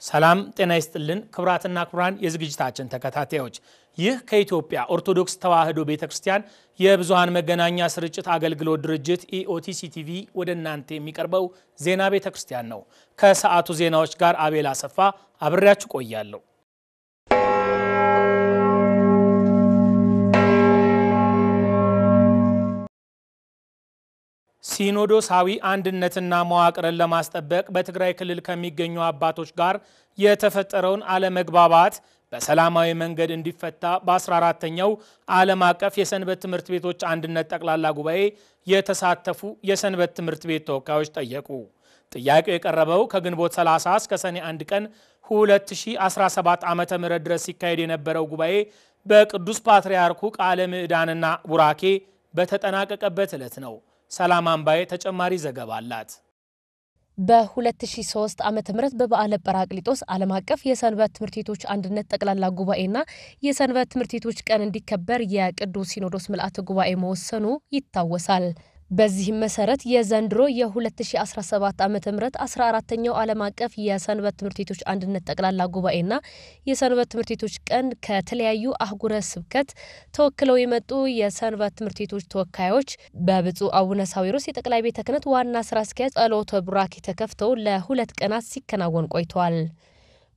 ሰላም ጤና ይስጥልን ክብራትና ክብራን የዝግጅታችን ተከታታዮች ይህ ከኢትዮጵያ ኦርቶዶክስ ተዋሕዶ ቤተክርስቲያን የብዙሃን መገናኛ ስርጭት አገልግሎት ድርጅት ኢኦቲሲ ቲቪ ወደ እናንተ የሚቀርበው ዜና ቤተክርስቲያን ነው። ከሰዓቱ ዜናዎች ጋር አቤል አሰፋ አብሬያችሁ ቆያለሁ። ሲኖዶሳዊ አንድነትና መዋቅርን ለማስጠበቅ በትግራይ ክልል ከሚገኙ አባቶች ጋር የተፈጠረውን አለመግባባት በሰላማዊ መንገድ እንዲፈታ በ14ኛው ዓለም አቀፍ የሰንበት ትምህርት ቤቶች አንድነት ጠቅላላ ጉባኤ የተሳተፉ የሰንበት ትምህርት ቤት ተወካዮች ጠየቁ። ጥያቄው የቀረበው ከግንቦት 30 እስከ ሰኔ 1 ቀን 2017 ዓ.ም ድረስ ሲካሄድ የነበረው ጉባኤ በቅዱስ ፓትርያርኩ ቃለ ምዕዳንና ቡራኬ በተጠናቀቀበት ዕለት ነው። ሰላም አንባዬ ተጨማሪ ዘገባ አላት። በ2003 ዓመተ ምህረት በበዓለ ጰራቅሊጦስ ዓለም አቀፍ የሰንበት ትምህርት ቤቶች አንድነት ጠቅላላ ጉባኤና የሰንበት ትምህርት ቤቶች ቀን እንዲከበር የቅዱስ ሲኖዶስ ምልዓተ ጉባኤ መወሰኑ ይታወሳል። በዚህም መሰረት የዘንድሮ የ2017 ዓመተ ምህረት 14ኛው ዓለም አቀፍ የሰንበት ትምህርት ቤቶች አንድነት ጠቅላላ ጉባኤና የሰንበት ትምህርት ቤቶች ቀን ከተለያዩ አህጉረ ስብከት ተወክለው የመጡ የሰንበት ትምህርት ቤቶች ተወካዮች በብፁዕ አቡነ ሳዊሮስ የጠቅላይ ቤተ ክህነት ዋና ስራ አስኪያጅ ጸሎተ ቡራኬ ተከፍተው ለ2 ቀናት ሲከናወን ቆይተዋል።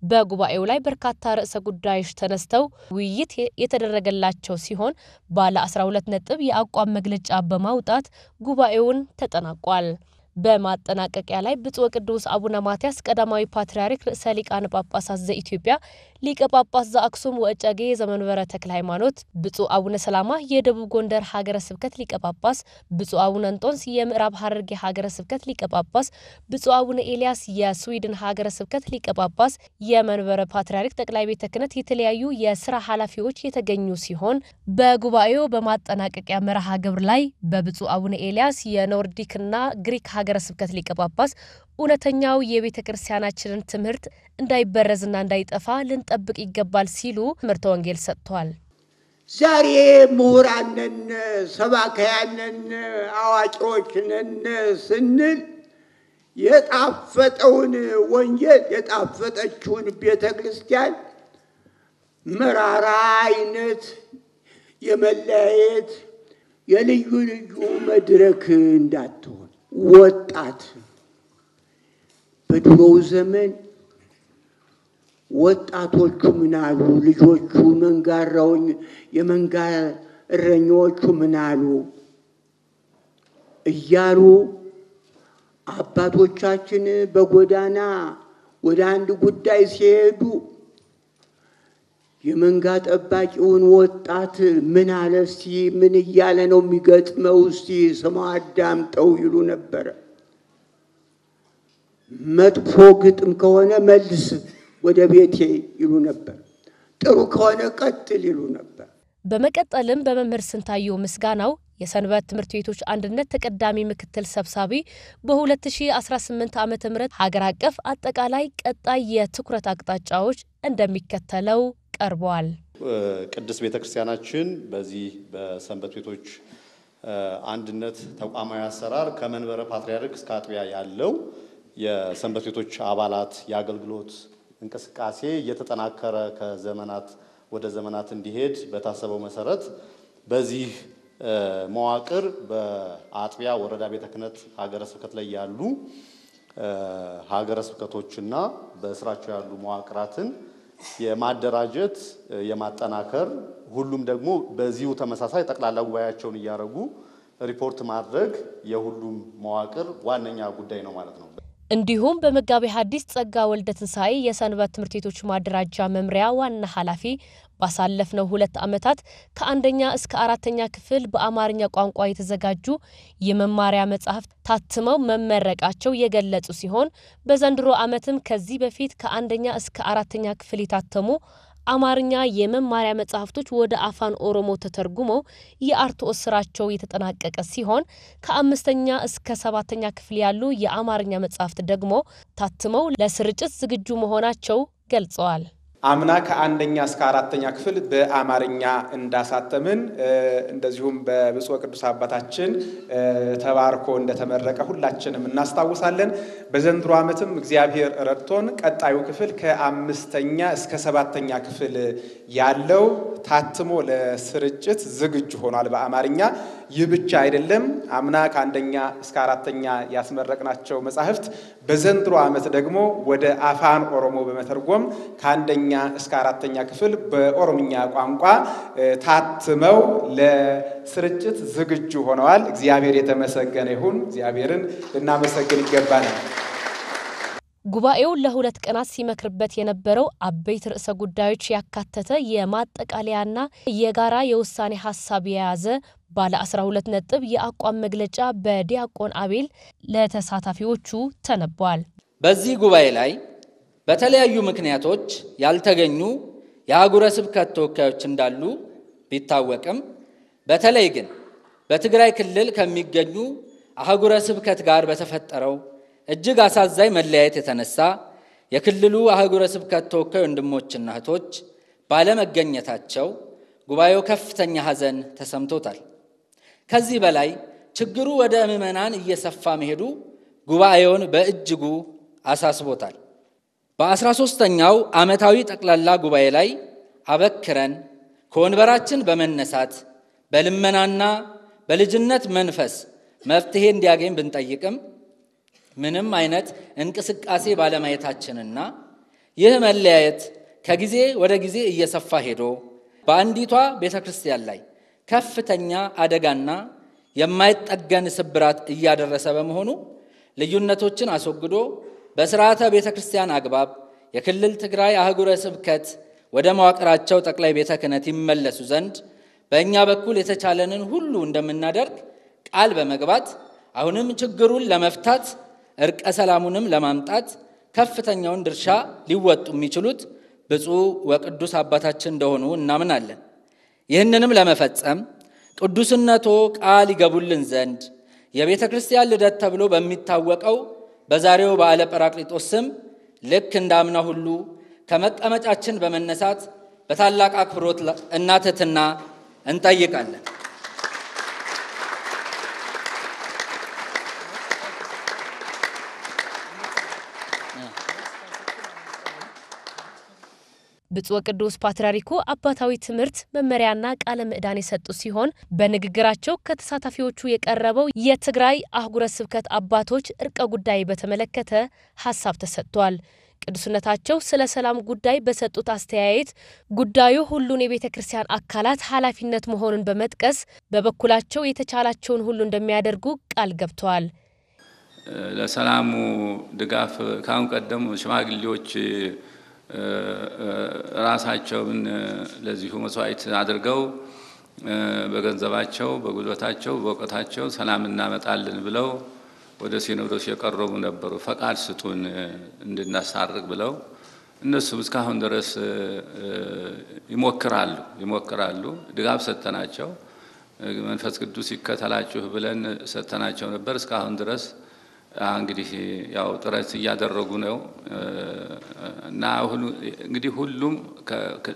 በጉባኤው ላይ በርካታ ርዕሰ ጉዳዮች ተነስተው ውይይት የተደረገላቸው ሲሆን ባለ 12 ነጥብ የአቋም መግለጫ በማውጣት ጉባኤውን ተጠናቋል። በማጠናቀቂያ ላይ ብፁዕ ቅዱስ አቡነ ማትያስ ቀዳማዊ ፓትርያርክ ርዕሰ ሊቃነ ጳጳሳት ዘኢትዮጵያ ሊቀ ጳጳስ ዘአክሱም ወእጨጌ ዘመንበረ ተክለ ሃይማኖት፣ ብፁዕ አቡነ ሰላማ የደቡብ ጎንደር ሀገረ ስብከት ሊቀ ጳጳስ፣ ብፁዕ አቡነ እንጦንስ የምዕራብ ሐረርጌ ሀገረ ስብከት ሊቀ ጳጳስ፣ ብፁዕ አቡነ ኤልያስ የስዊድን ሀገረ ስብከት ሊቀ ጳጳስ፣ የመንበረ ፓትርያርክ ጠቅላይ ቤተ ክህነት የተለያዩ የስራ ኃላፊዎች የተገኙ ሲሆን በጉባኤው በማጠናቀቂያ መርሃ ግብር ላይ በብፁዕ አቡነ ኤልያስ የኖርዲክና ግሪክ ሀገረ ስብከት ሊቀ ጳጳስ እውነተኛው የቤተ ክርስቲያናችንን ትምህርት እንዳይበረዝና እንዳይጠፋ ልንጠብቅ ይገባል ሲሉ ትምህርተ ወንጌል ሰጥተዋል። ዛሬ ምሁራን ነን፣ ሰባክያን ነን፣ አዋቂዎች ነን ስንል የጣፈጠውን ወንጌል የጣፈጠችውን ቤተ ክርስቲያን መራራ አይነት የመለያየት የልዩ ልዩ መድረክ እንዳትሆን ወጣት በድሮው ዘመን ወጣቶቹ ምናሉ ልጆቹ መንጋራውን የመንጋ እረኞቹ ምናሉ እያሉ አባቶቻችን በጎዳና ወደ አንድ ጉዳይ ሲሄዱ የመንጋ ጠባቂውን ወጣት ምን አለ እስቲ ምን እያለ ነው የሚገጥመው እስቲ ስማ አዳምጠው ይሉ ነበር። መጥፎ ግጥም ከሆነ መልስ ወደ ቤቴ ይሉ ነበር፣ ጥሩ ከሆነ ቀጥል ይሉ ነበር። በመቀጠልም በመምህር ስንታየው ምስጋናው የሰንበት ትምህርት ቤቶች አንድነት ተቀዳሚ ምክትል ሰብሳቢ በ2018 ዓመተ ምህረት ሀገር አቀፍ አጠቃላይ ቀጣይ የትኩረት አቅጣጫዎች እንደሚከተለው ቀርበዋል። ቅድስት ቤተክርስቲያናችን በዚህ በሰንበት ቤቶች አንድነት ተቋማዊ አሰራር ከመንበረ ፓትርያርክ እስከ አጥቢያ ያለው የሰንበት ቤቶች አባላት የአገልግሎት እንቅስቃሴ እየተጠናከረ ከዘመናት ወደ ዘመናት እንዲሄድ በታሰበው መሰረት በዚህ መዋቅር በአጥቢያ ወረዳ ቤተ ክህነት ሀገረ ስብከት ላይ ያሉ ሀገረ ስብከቶችና በስራቸው ያሉ መዋቅራትን የማደራጀት የማጠናከር ሁሉም ደግሞ በዚሁ ተመሳሳይ ጠቅላላ ጉባኤያቸውን እያረጉ ሪፖርት ማድረግ የሁሉም መዋቅር ዋነኛ ጉዳይ ነው ማለት ነው። እንዲሁም በመጋቤ ሐዲስ ጸጋ ወልደ ትንሳኤ የሰንበት ትምህርት ቤቶች ማደራጃ መምሪያ ዋና ኃላፊ ባሳለፍነው 2 ዓመታት ከ1ኛ እስከ 4ኛ ክፍል በአማርኛ ቋንቋ የተዘጋጁ የመማሪያ መጻሕፍት ታትመው መመረቃቸው የገለጹ ሲሆን በዘንድሮ ዓመትም ከዚህ በፊት ከ1ኛ እስከ 4ኛ ክፍል የታተሙ አማርኛ የመማሪያ መጻሕፍቶች ወደ አፋን ኦሮሞ ተተርጉመው የአርትዖት ስራቸው የተጠናቀቀ ሲሆን ከ5ኛ እስከ 7ኛ ክፍል ያሉ የአማርኛ መጻሕፍት ደግሞ ታትመው ለስርጭት ዝግጁ መሆናቸው ገልጸዋል። አምና ከአንደኛ እስከ አራተኛ ክፍል በአማርኛ እንዳሳተምን እንደዚሁም በብፁዕ ቅዱስ አባታችን ተባርኮ እንደተመረቀ ሁላችንም እናስታውሳለን። በዘንድሮ ዓመትም እግዚአብሔር ረድቶን ቀጣዩ ክፍል ከአምስተኛ እስከ ሰባተኛ ክፍል ያለው ታትሞ ለስርጭት ዝግጁ ሆኗል በአማርኛ። ይህ ብቻ አይደለም። አምና ከአንደኛ እስከ አራተኛ ያስመረቅናቸው መጻሕፍት በዘንድሮ ዓመት ደግሞ ወደ አፋን ኦሮሞ በመተርጎም ከአንደኛ እስከ አራተኛ ክፍል በኦሮምኛ ቋንቋ ታትመው ለስርጭት ዝግጁ ሆነዋል። እግዚአብሔር የተመሰገነ ይሁን። እግዚአብሔርን ልናመሰግን ይገባናል። ጉባኤው ለሁለት ቀናት ሲመክርበት የነበረው አበይት ርዕሰ ጉዳዮች ያካተተ የማጠቃለያና የጋራ የውሳኔ ሐሳብ የያዘ ባለ 12 ነጥብ የአቋም መግለጫ በዲያቆን አቤል ለተሳታፊዎቹ ተነቧል። በዚህ ጉባኤ ላይ በተለያዩ ምክንያቶች ያልተገኙ የአህጉረ ስብከት ተወካዮች እንዳሉ ቢታወቅም በተለይ ግን በትግራይ ክልል ከሚገኙ አህጉረ ስብከት ጋር በተፈጠረው እጅግ አሳዛኝ መለያየት የተነሳ የክልሉ አህጉረ ስብከት ተወካይ ወንድሞችና እህቶች ባለመገኘታቸው ጉባኤው ከፍተኛ ሐዘን ተሰምቶታል። ከዚህ በላይ ችግሩ ወደ ምዕመናን እየሰፋ መሄዱ ጉባኤውን በእጅጉ አሳስቦታል። በ13ኛው ዓመታዊ ጠቅላላ ጉባኤ ላይ አበክረን ከወንበራችን በመነሳት በልመናና በልጅነት መንፈስ መፍትሄ እንዲያገኝ ብንጠይቅም ምንም አይነት እንቅስቃሴ ባለማየታችንና ይህ መለያየት ከጊዜ ወደ ጊዜ እየሰፋ ሄዶ በአንዲቷ ቤተክርስቲያን ላይ ከፍተኛ አደጋና የማይጠገን ስብራት እያደረሰ በመሆኑ ልዩነቶችን አስወግዶ በሥርዓተ ቤተክርስቲያን አግባብ የክልል ትግራይ አህጉረ ስብከት ወደ መዋቅራቸው ጠቅላይ ቤተ ክህነት ይመለሱ ዘንድ በእኛ በኩል የተቻለንን ሁሉ እንደምናደርግ ቃል በመግባት አሁንም ችግሩን ለመፍታት እርቀ ሰላሙንም ለማምጣት ከፍተኛውን ድርሻ ሊወጡ የሚችሉት ብፁዕ ወቅዱስ አባታችን እንደሆኑ እናምናለን። ይህንንም ለመፈጸም ቅዱስነቶ ቃል ይገቡልን ዘንድ የቤተ ክርስቲያን ልደት ተብሎ በሚታወቀው በዛሬው በዓለ ጰራቅሊጦስ ስም ልክ እንዳምና ሁሉ ከመቀመጫችን በመነሳት በታላቅ አክብሮት እና ትሕትና እንጠይቃለን። ብፁዕ ቅዱስ ፓትርያርኩ አባታዊ ትምህርት መመሪያና ቃለ ምዕዳን የሰጡ ሲሆን በንግግራቸው ከተሳታፊዎቹ የቀረበው የትግራይ አህጉረ ስብከት አባቶች እርቀ ጉዳይ በተመለከተ ሐሳብ ተሰጥቷል። ቅዱስነታቸው ስለ ሰላም ጉዳይ በሰጡት አስተያየት ጉዳዩ ሁሉን የቤተ ክርስቲያን አካላት ኃላፊነት መሆኑን በመጥቀስ በበኩላቸው የተቻላቸውን ሁሉ እንደሚያደርጉ ቃል ገብተዋል። ለሰላሙ ድጋፍ ካሁን ቀደም ሽማግሌዎች ራሳቸውን ለዚሁ መስዋዕት አድርገው በገንዘባቸው፣ በጉልበታቸው፣ በእውቀታቸው ሰላም እናመጣለን ብለው ወደ ሲኖዶስ የቀረቡ ነበሩ። ፈቃድ ስጡን እንድናሳርቅ ብለው እነሱም እስካሁን ድረስ ይሞክራሉ። ድጋፍ ሰጥተናቸው መንፈስ ቅዱስ ይከተላችሁ ብለን ሰጥተናቸው ነበር። እስካሁን ድረስ እንግዲህ ያው ጥረት እያደረጉ ነው እና አሁን እንግዲህ ሁሉም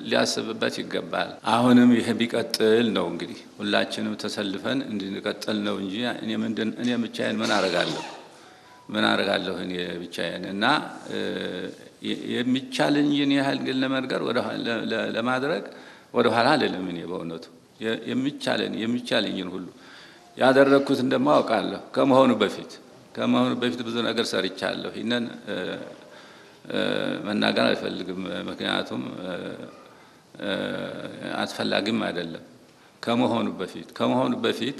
ሊያስብበት ይገባል። አሁንም ይሄ ቢቀጥል ነው እንግዲህ ሁላችንም ተሰልፈን እንድንቀጥል ነው እንጂ እኔ ብቻዬን ምን አረጋለሁ እኔ ብቻዬን እና የሚቻለኝን ያህል ግን ለመርገር ለማድረግ ወደ ኋላ አይደለም። እኔ በእውነቱ የሚቻለኝን ሁሉ ያደረኩት እንደማውቃለሁ ከመሆኑ በፊት ብዙ ነገር ሰርቻለሁ። ይሄንን መናገር አልፈልግም፣ ምክንያቱም አስፈላጊም አይደለም። ከመሆኑ በፊት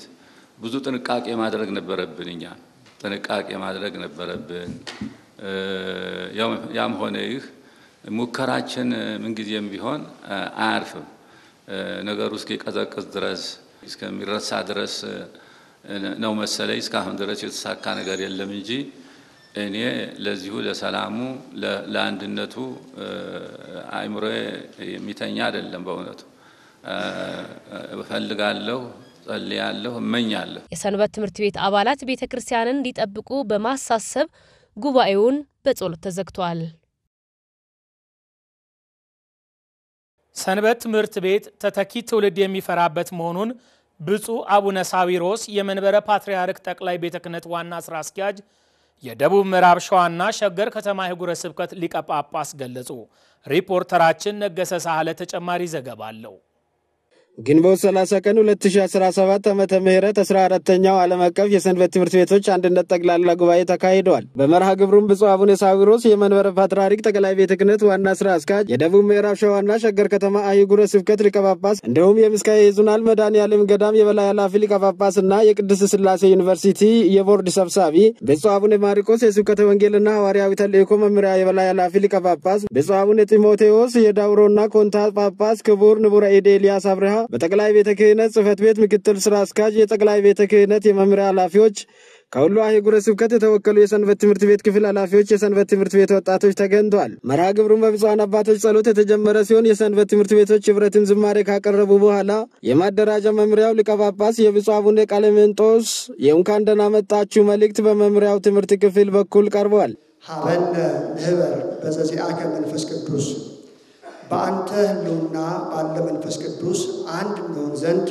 ብዙ ጥንቃቄ ማድረግ ነበረብን። ያም ሆነ ይህ ሙከራችን ምንጊዜም ቢሆን አያርፍም። ነገሩ እስኪቀዘቅዝ ድረስ እስከሚረሳ ድረስ ነው መሰለኝ። እስካሁን ድረስ የተሳካ ነገር የለም እንጂ እኔ ለዚሁ ለሰላሙ ለአንድነቱ አእምሮ የሚተኛ አይደለም። በእውነቱ እፈልጋለሁ፣ ጸልያለሁ፣ እመኛለሁ። የሰንበት ትምህርት ቤት አባላት ቤተ ክርስቲያንን እንዲጠብቁ በማሳሰብ ጉባኤውን በጸሎት ተዘግቷል። ሰንበት ትምህርት ቤት ተተኪ ትውልድ የሚፈራበት መሆኑን ብፁዕ አቡነ ሳዊሮስ የመንበረ ፓትርያርክ ጠቅላይ ቤተ ክህነት ዋና ስራ አስኪያጅ የደቡብ ምዕራብ ሸዋና ሸገር ከተማ ሀገረ ስብከት ሊቀ ጳጳስ ገለጹ። ሪፖርተራችን ነገሰ ሳህለ ተጨማሪ ዘገባ አለው። ግንቦት 30 ቀን 2017 ዓመተ ምህረት 14ኛው ዓለም አቀፍ የሰንበት ትምህርት ቤቶች አንድነት ጠቅላላ ጉባኤ ተካሂዷል። በመርሃ ግብሩም ብፁዕ አቡነ ሳዊሮስ የመንበረ ፓትርያርክ ጠቅላይ ቤተ ክህነት ዋና ስራ አስኪያጅ የደቡብ ምዕራብ ሸዋና ሸገር ከተማ ሀገረ ስብከት ሊቀ ጳጳስ እንዲሁም የምስካየ ኅዙናን መድኃኔዓለም ገዳም የበላይ ኃላፊ ሊቀ ጳጳስና የቅድስት ሥላሴ ዩኒቨርሲቲ የቦርድ ሰብሳቢ ብፁዕ አቡነ ማርቆስ የስብከተ ወንጌልና ሐዋርያዊ ተልእኮ መምሪያ የበላይ ኃላፊ ሊቀ ጳጳስ፣ ብፁዕ አቡነ ጢሞቴዎስ የዳውሮና ኮንታ ጳጳስ፣ ክቡር ንቡረ እድ ኤልያስ አብርሃ በጠቅላይ ቤተ ክህነት ጽሕፈት ቤት ምክትል ስራ አስኪያጅ፣ የጠቅላይ ቤተ ክህነት የመምሪያ ኃላፊዎች፣ ከሁሉ ሀገረ ስብከት የተወከሉ የሰንበት ትምህርት ቤት ክፍል ኃላፊዎች፣ የሰንበት ትምህርት ቤት ወጣቶች ተገኝተዋል። መርሃ ግብሩን በብፁዓን አባቶች ጸሎት የተጀመረ ሲሆን የሰንበት ትምህርት ቤቶች ህብረትን ዝማሬ ካቀረቡ በኋላ የማደራጃ መምሪያው ሊቀ ጳጳስ የብፁዕ አቡነ ቀሌምንጦስ የእንኳን ደህና መጣችሁ መልእክት በመምሪያው ትምህርት ክፍል በኩል ቀርቧል። ሀበነ ንህበር በዘዚአከ መንፈስ ቅዱስ በአንተ ህልውና ባለ መንፈስ ቅዱስ አንድ እንሆን ዘንድ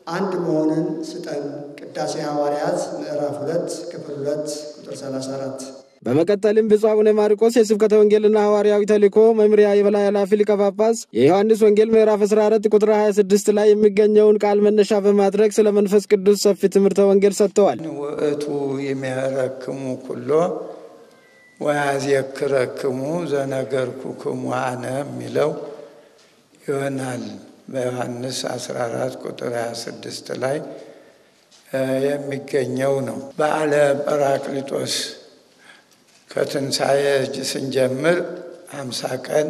አንድ መሆንን ስጠን። ቅዳሴ ሐዋርያት ምዕራፍ 2 ክፍል 2 ቁጥር 34። በመቀጠልም ብፁዕ አቡነ ማርቆስ የስብከተ ወንጌልና ሐዋርያዊ ተልእኮ መምሪያ የበላይ ኃላፊ ሊቀ ጳጳስ የዮሐንስ ወንጌል ምዕራፍ 14 ቁጥር 26 ላይ የሚገኘውን ቃል መነሻ በማድረግ ስለ መንፈስ ቅዱስ ሰፊ ትምህርተ ወንጌል ሰጥተዋል። ወእቱ የሚያረክሙ ኩሎ ወያዝየክረክሙ ዘነገርኩክሙ አነ የሚለው ይሆናል። በዮሐንስ 14 ቁጥር 26 ላይ የሚገኘው ነው። በዓለ ጰራቅሊጦስ ከትንሣኤ ስንጀምር 50 ቀን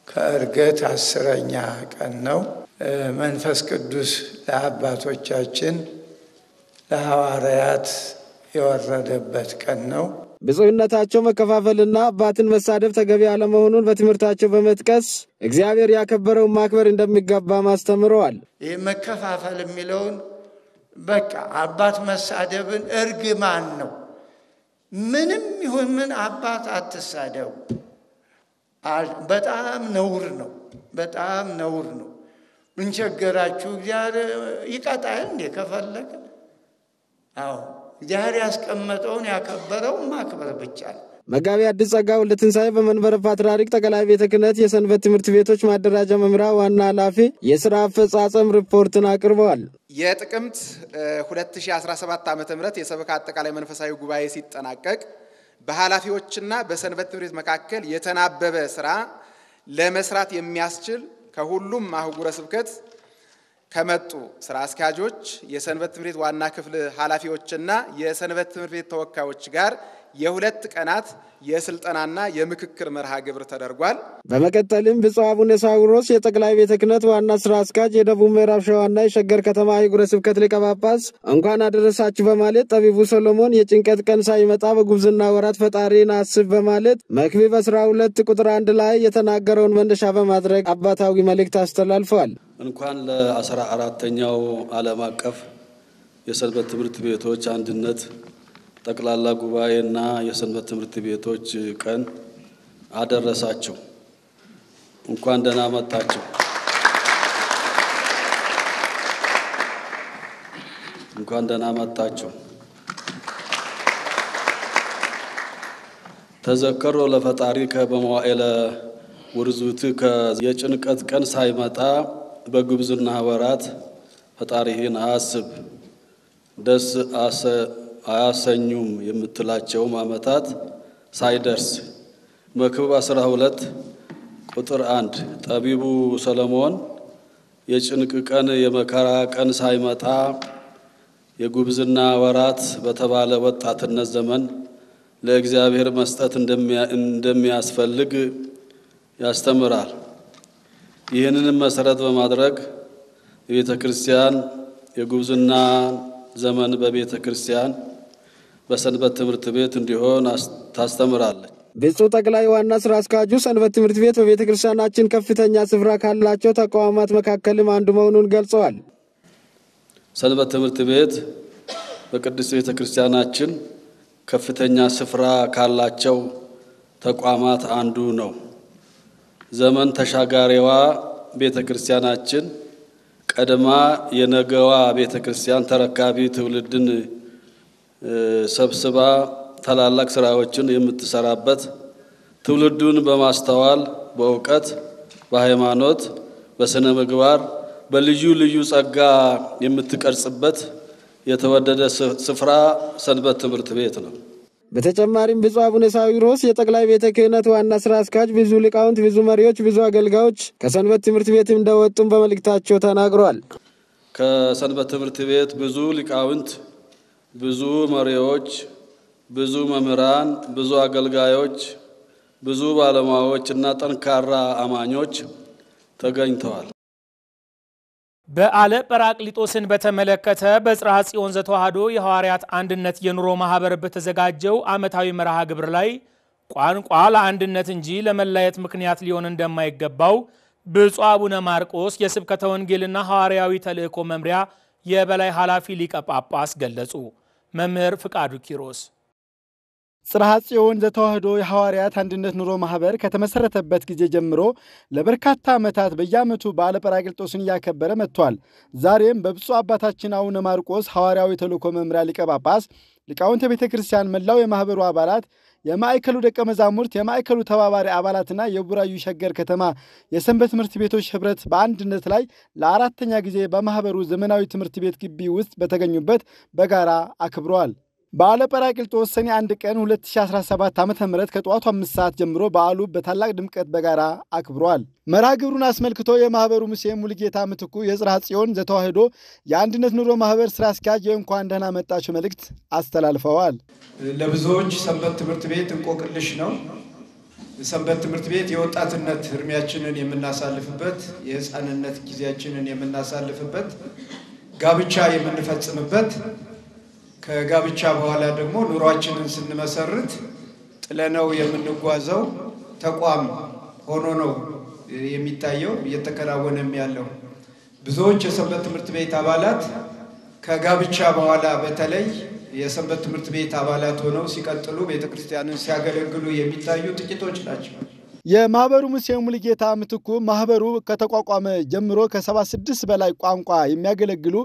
ከዕርገት 10ኛ ቀን ነው። መንፈስ ቅዱስ ለአባቶቻችን ለሐዋርያት የወረደበት ቀን ነው። ብፁዕነታቸው መከፋፈልና አባትን መሳደብ ተገቢ አለመሆኑን በትምህርታቸው በመጥቀስ እግዚአብሔር ያከበረውን ማክበር እንደሚገባ ማስተምረዋል። ይህ መከፋፈል የሚለውን በቃ አባት መሳደብን እርግማን ነው። ምንም ይሁን ምን አባት አትሳደቡ። በጣም ነውር ነው። በጣም ነውር ነው። ምን ቸገራችሁ? እግዚአብሔር ይቀጣል እንዴ ከፈለገ? አዎ እግዚአብሔር ያስቀመጠውን ያከበረውን ማክበር ብቻ ነው። መጋቢ አዲስ ጸጋ ወልደ ትንሳኤ በመንበረ ፓትርያርክ ጠቅላይ ቤተ ክህነት የሰንበት ትምህርት ቤቶች ማደራጃ መምሪያ ዋና ኃላፊ የሥራ አፈጻጸም ሪፖርትን አቅርበዋል። የጥቅምት 2017 ዓ.ም የሰበካ አጠቃላይ መንፈሳዊ ጉባኤ ሲጠናቀቅ በኃላፊዎችና በሰንበት ትምህርት ቤት መካከል የተናበበ ስራ ለመስራት የሚያስችል ከሁሉም አህጉረ ስብከት ከመጡ ስራ አስኪያጆች፣ የሰንበት ትምህርት ቤት ዋና ክፍል ኃላፊዎችና የሰንበት ትምህርት ቤት ተወካዮች ጋር የ2 ቀናት የስልጠናና የምክክር መርሃ ግብር ተደርጓል። በመቀጠልም ብፁዕ አቡነ ሳዊሮስ የጠቅላይ ቤተ ክህነት ዋና ስራ አስኪያጅ የደቡብ ምዕራብ ሸዋና የሸገር ከተማ ሀገረ ስብከት ሊቀ ጳጳስ እንኳን አደረሳችሁ በማለት ጠቢቡ ሰሎሞን የጭንቀት ቀን ሳይመጣ በጉብዝና ወራት ፈጣሪን አስብ በማለት መክብብ 12 ቁጥር 1 ላይ የተናገረውን መነሻ በማድረግ አባታዊ መልእክት አስተላልፈዋል። እንኳን ለ14ኛው ዓለም አቀፍ የሰንበት ትምህርት ቤቶች አንድነት ጠቅላላ ጉባኤና የሰንበት ትምህርት ቤቶች ቀን አደረሳችሁ። እንኳን ደህና መጣችሁ። እንኳን ደህና መጣችሁ። ተዘከሮ ለፈጣሪከ በመዋዕለ ውርዙትከ የጭንቀት ቀን ሳይመጣ በጉብዝና ወራት ፈጣሪህን አስብ ደስ አያሰኙም የምትላቸው ዓመታት ሳይደርስ መክብብ 12 ቁጥር 1 ጠቢቡ ሰሎሞን የጭንቅ ቀን የመከራ ቀን ሳይመጣ የጉብዝና ወራት በተባለ ወጣትነት ዘመን ለእግዚአብሔር መስጠት እንደሚያስፈልግ ያስተምራል። ይህንንም መሰረት በማድረግ የቤተ ክርስቲያን የጉብዝና ዘመን በቤተ ክርስቲያን በሰንበት ትምህርት ቤት እንዲሆን ታስተምራለች። ብፁዕ ጠቅላይ ዋና ስራ አስኪያጁ ሰንበት ትምህርት ቤት በቤተ ክርስቲያናችን ከፍተኛ ስፍራ ካላቸው ተቋማት መካከልም አንዱ መሆኑን ገልጸዋል። ሰንበት ትምህርት ቤት በቅድስት ቤተ ክርስቲያናችን ከፍተኛ ስፍራ ካላቸው ተቋማት አንዱ ነው። ዘመን ተሻጋሪዋ ቤተክርስቲያናችን ቀደማ የነገዋ ቤተክርስቲያን ተረካቢ ትውልድን ሰብስባ ታላላቅ ስራዎችን የምትሰራበት ትውልዱን በማስተዋል በእውቀት በሃይማኖት በስነ ምግባር በልዩ ልዩ ጸጋ የምትቀርጽበት የተወደደ ስፍራ ሰንበት ትምህርት ቤት ነው። በተጨማሪም ብፁዕ አቡነ ሳዊሮስ የጠቅላይ ቤተ ክህነት ዋና ስራ አስኪያጅ ብዙ ሊቃውንት፣ ብዙ መሪዎች፣ ብዙ አገልጋዮች ከሰንበት ትምህርት ቤት እንደወጡም በመልእክታቸው ተናግረዋል። ከሰንበት ትምህርት ቤት ብዙ ሊቃውንት፣ ብዙ መሪዎች፣ ብዙ መምህራን፣ ብዙ አገልጋዮች፣ ብዙ ባለሙያዎችና ጠንካራ አማኞች ተገኝተዋል። በዓለ ጰራቅሊጦስን በተመለከተ በጽርሐ ጽዮን ዘተዋሕዶ የሐዋርያት አንድነት የኑሮ ማህበር በተዘጋጀው ዓመታዊ መርሃ ግብር ላይ ቋንቋ ለአንድነት እንጂ ለመለያየት ምክንያት ሊሆን እንደማይገባው ብፁዕ አቡነ ማርቆስ የስብከተ ወንጌልና ሐዋርያዊ ተልእኮ መምሪያ የበላይ ኃላፊ ሊቀ ጳጳስ ገለጹ። መምህር ፍቃዱ ኪሮስ ጽርሐ ጽዮን ዘተዋሕዶ የሐዋርያት አንድነት ኑሮ ማህበር ከተመሰረተበት ጊዜ ጀምሮ ለበርካታ ዓመታት በየዓመቱ በዓለ ጰራቅሊጦስን ያከበረ መጥቷል። ዛሬም በብፁዕ አባታችን አቡነ ማርቆስ ሐዋርያዊ ተልእኮ መምሪያ ሊቀ ጳጳስ፣ ሊቃውንተ ቤተ ክርስቲያን፣ መላው የማህበሩ አባላት፣ የማዕከሉ ደቀ መዛሙርት፣ የማዕከሉ ተባባሪ አባላትና የቡራዩ ሸገር ከተማ የሰንበት ትምህርት ቤቶች ህብረት በአንድነት ላይ ለአራተኛ ጊዜ በማህበሩ ዘመናዊ ትምህርት ቤት ግቢ ውስጥ በተገኙበት በጋራ አክብረዋል። በዓለ ጰራቅሊጦስ ሰኔ 1 ቀን 2017 ዓ.ም ከጠዋቱ 5 ሰዓት ጀምሮ በዓሉ በታላቅ ድምቀት በጋራ አክብሯል። መርሃ ግብሩን አስመልክቶ የማህበሩ ሙሴ ሙሉጌታ ምትኩ የጽርሐ ጽዮን ዘተዋሕዶ የአንድነት ኑሮ ማህበር ስራ አስኪያጅ የእንኳን ደህና መጣችሁ መልእክት አስተላልፈዋል። ለብዙዎች ሰንበት ትምህርት ቤት እንቆቅልሽ ነው። ሰንበት ትምህርት ቤት የወጣትነት እድሜያችንን የምናሳልፍበት፣ የህፃንነት ጊዜያችንን የምናሳልፍበት፣ ጋብቻ የምንፈጽምበት፣ ከጋብቻ በኋላ ደግሞ ኑሯችንን ስንመሰርት ጥለነው የምንጓዘው ተቋም ሆኖ ነው የሚታየው እየተከናወነም ያለው። ብዙዎች የሰንበት ትምህርት ቤት አባላት ከጋብቻ በኋላ በተለይ የሰንበት ትምህርት ቤት አባላት ሆነው ሲቀጥሉ ቤተክርስቲያንን ሲያገለግሉ የሚታዩ ጥቂቶች ናቸው። የማህበሩ ሙሴ ሙሉጌታ ምትኩ ማህበሩ ከተቋቋመ ጀምሮ ከ76 በላይ ቋንቋ የሚያገለግሉ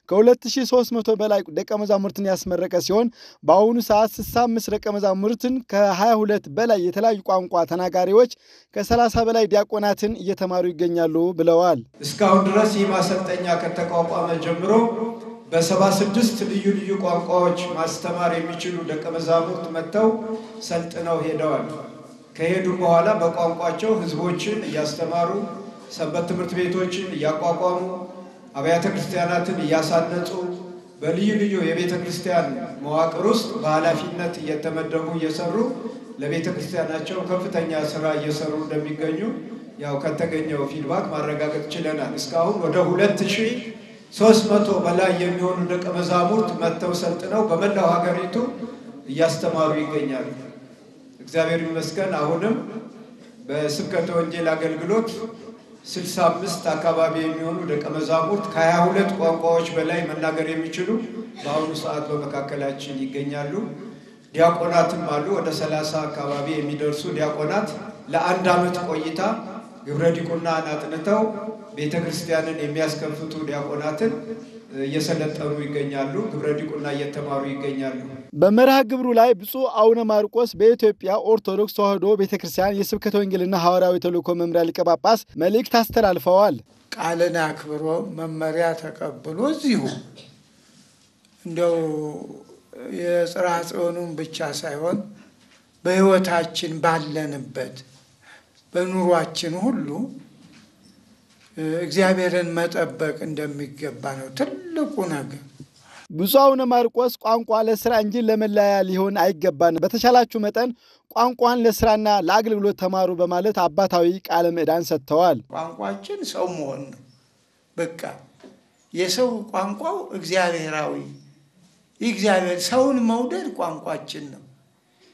ከ2300 በላይ ደቀ መዛሙርትን ያስመረቀ ሲሆን በአሁኑ ሰዓት 65 ደቀ መዛሙርትን ከ22 በላይ የተለያዩ ቋንቋ ተናጋሪዎች ከ30 በላይ ዲያቆናትን እየተማሩ ይገኛሉ ብለዋል። እስካሁን ድረስ ይህ ማሰልጠኛ ከተቋቋመ ጀምሮ በ76 ልዩ ልዩ ቋንቋዎች ማስተማር የሚችሉ ደቀ መዛሙርት መጥተው ሰልጥነው ሄደዋል። ከሄዱ በኋላ በቋንቋቸው ህዝቦችን እያስተማሩ ሰንበት ትምህርት ቤቶችን እያቋቋሙ አብያተ ክርስቲያናትን እያሳነጹ በልዩ ልዩ የቤተ ክርስቲያን መዋቅር ውስጥ በኃላፊነት እየተመደቡ እየሰሩ ለቤተ ክርስቲያናቸው ከፍተኛ ስራ እየሰሩ እንደሚገኙ ያው ከተገኘው ፊድባክ ማረጋገጥ ችለናል። እስካሁን ወደ 2300 በላይ የሚሆኑ ደቀ መዛሙርት መጥተው ሰልጥነው በመላው ሀገሪቱ እያስተማሩ ይገኛሉ። እግዚአብሔር ይመስገን። አሁንም በስብከተ ወንጌል አገልግሎት 65 አካባቢ የሚሆኑ ደቀ መዛሙርት ከ22 ቋንቋዎች በላይ መናገር የሚችሉ በአሁኑ ሰዓት በመካከላችን ይገኛሉ። ዲያቆናትም አሉ። ወደ 30 አካባቢ የሚደርሱ ዲያቆናት ለአንድ ዓመት ቆይታ ግብረ ዲቁናን አጥንተው ቤተ ክርስቲያንን የሚያስከፍቱ ዲያቆናትን እየሰለጠኑ ይገኛሉ። ግብረ ዲቁና እየተማሩ ይገኛሉ። በመርሃ ግብሩ ላይ ብፁዕ አቡነ ማርቆስ በኢትዮጵያ ኦርቶዶክስ ተዋሕዶ ቤተክርስቲያን የስብከተ ወንጌልና ሐዋርያዊ ተልእኮ መምሪያ ሊቀ ጳጳስ መልእክት አስተላልፈዋል። ቃልን አክብሮ መመሪያ ተቀብሎ እዚሁ እንደው የጽርሐ ጽዮኑን ብቻ ሳይሆን በሕይወታችን ባለንበት በኑሯችን ሁሉ እግዚአብሔርን መጠበቅ እንደሚገባ ነው ትልቁ ነገር። ብፁዕ አቡነ ማርቆስ ቋንቋ ለስራ እንጂ ለመለያያ ሊሆን አይገባም፣ በተቻላችሁ መጠን ቋንቋን ለስራና ለአገልግሎት ተማሩ በማለት አባታዊ ቃለ ምዕዳን ሰጥተዋል። ቋንቋችን ሰው መሆን ነው። በቃ የሰው ቋንቋው እግዚአብሔራዊ እግዚአብሔር ሰውን መውደድ ቋንቋችን ነው።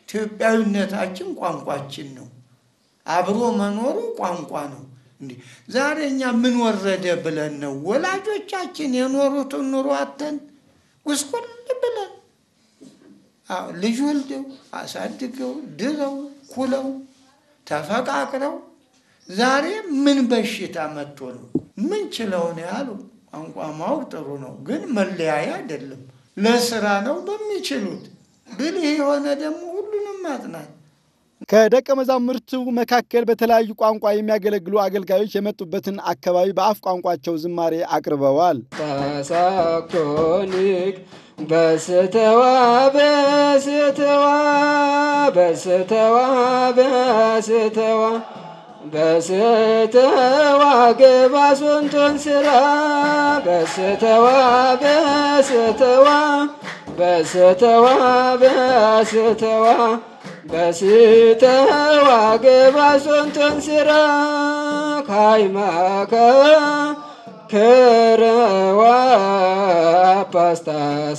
ኢትዮጵያዊነታችን ቋንቋችን ነው። አብሮ መኖሩ ቋንቋ ነው። ዛሬ እኛ ምን ወረደ ብለን ነው ወላጆቻችን የኖሩትን ኑሮ አተን ጉስቁል ብለን ልጅ ወልደው አሳድገው ድረው ኩለው ተፈቃቅረው ዛሬ ምን በሽታ መጥቶ ነው? ምን ችለው ነው ያሉ? ቋንቋ ማወቅ ጥሩ ነው፣ ግን መለያያ አይደለም። ለስራ ነው በሚችሉት። ብልህ የሆነ ደግሞ ሁሉንም ማጥናት። ከደቀ መዛሙርቱ መካከል በተለያዩ ቋንቋ የሚያገለግሉ አገልጋዮች የመጡበትን አካባቢ በአፍ ቋንቋቸው ዝማሬ አቅርበዋል። ተሳክቶልክ በስተዋ በስተዋ በስተዋ በስተዋ በስተዋ ገባሶንቶን ስራ በስተዋ በስተዋ በስተዋ በስተዋ በስተዋ ገባሶንቶን ስራ ካይማካ ከረዋ ፓስታ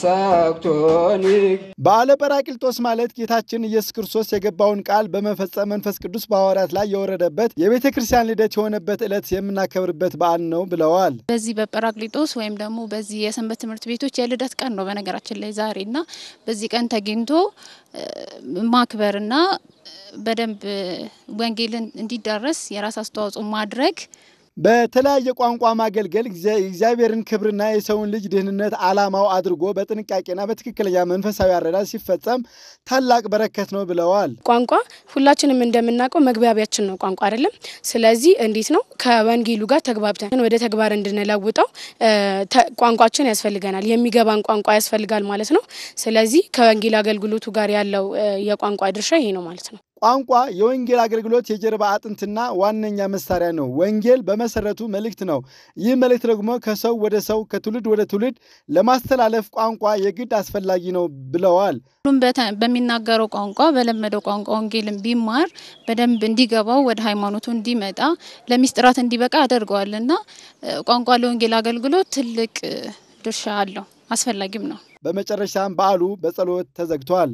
ሳክቶኒክ በዓለ ጰራቅሊጦስ ማለት ጌታችን ኢየሱስ ክርስቶስ የገባውን ቃል በመፈጸም መንፈስ ቅዱስ በሐዋርያት ላይ የወረደበት የቤተ ክርስቲያን ልደት የሆነበት ዕለት የምናከብርበት በዓል ነው ብለዋል። በዚህ በጰራቅሊጦስ ወይም ደግሞ በዚህ የሰንበት ትምህርት ቤቶች የልደት ቀን ነው በነገራችን ላይ ዛሬና በዚህ ቀን ተገኝቶ ማክበርና በደንብ ወንጌልን እንዲዳረስ የራስ አስተዋጽኦ ማድረግ በተለያየ ቋንቋ ማገልገል እግዚአብሔርን ክብርና የሰውን ልጅ ደህንነት ዓላማው አድርጎ በጥንቃቄና በትክክለኛ መንፈሳዊ አረዳድ ሲፈጸም ታላቅ በረከት ነው ብለዋል። ቋንቋ ሁላችንም እንደምናውቀው መግባቢያችን ነው ቋንቋ አይደለም። ስለዚህ እንዴት ነው ከወንጌሉ ጋር ተግባብተን ወደ ተግባር እንድንለውጠው ቋንቋችን ያስፈልገናል፣ የሚገባን ቋንቋ ያስፈልጋል ማለት ነው። ስለዚህ ከወንጌል አገልግሎቱ ጋር ያለው የቋንቋ ድርሻ ይሄ ነው ማለት ነው። ቋንቋ የወንጌል አገልግሎት የጀርባ አጥንትና ዋነኛ መሳሪያ ነው። ወንጌል በመሰረቱ መልእክት ነው። ይህ መልእክት ደግሞ ከሰው ወደ ሰው ከትውልድ ወደ ትውልድ ለማስተላለፍ ቋንቋ የግድ አስፈላጊ ነው ብለዋል። ሁሉም በሚናገረው ቋንቋ በለመደው ቋንቋ ወንጌልን ቢማር በደንብ እንዲገባው ወደ ሃይማኖቱ እንዲመጣ ለሚስጥራት እንዲበቃ ያደርገዋልና ቋንቋ ለወንጌል አገልግሎት ትልቅ ድርሻ አለው፣ አስፈላጊም ነው። በመጨረሻም በዓሉ በጸሎት ተዘግቷል።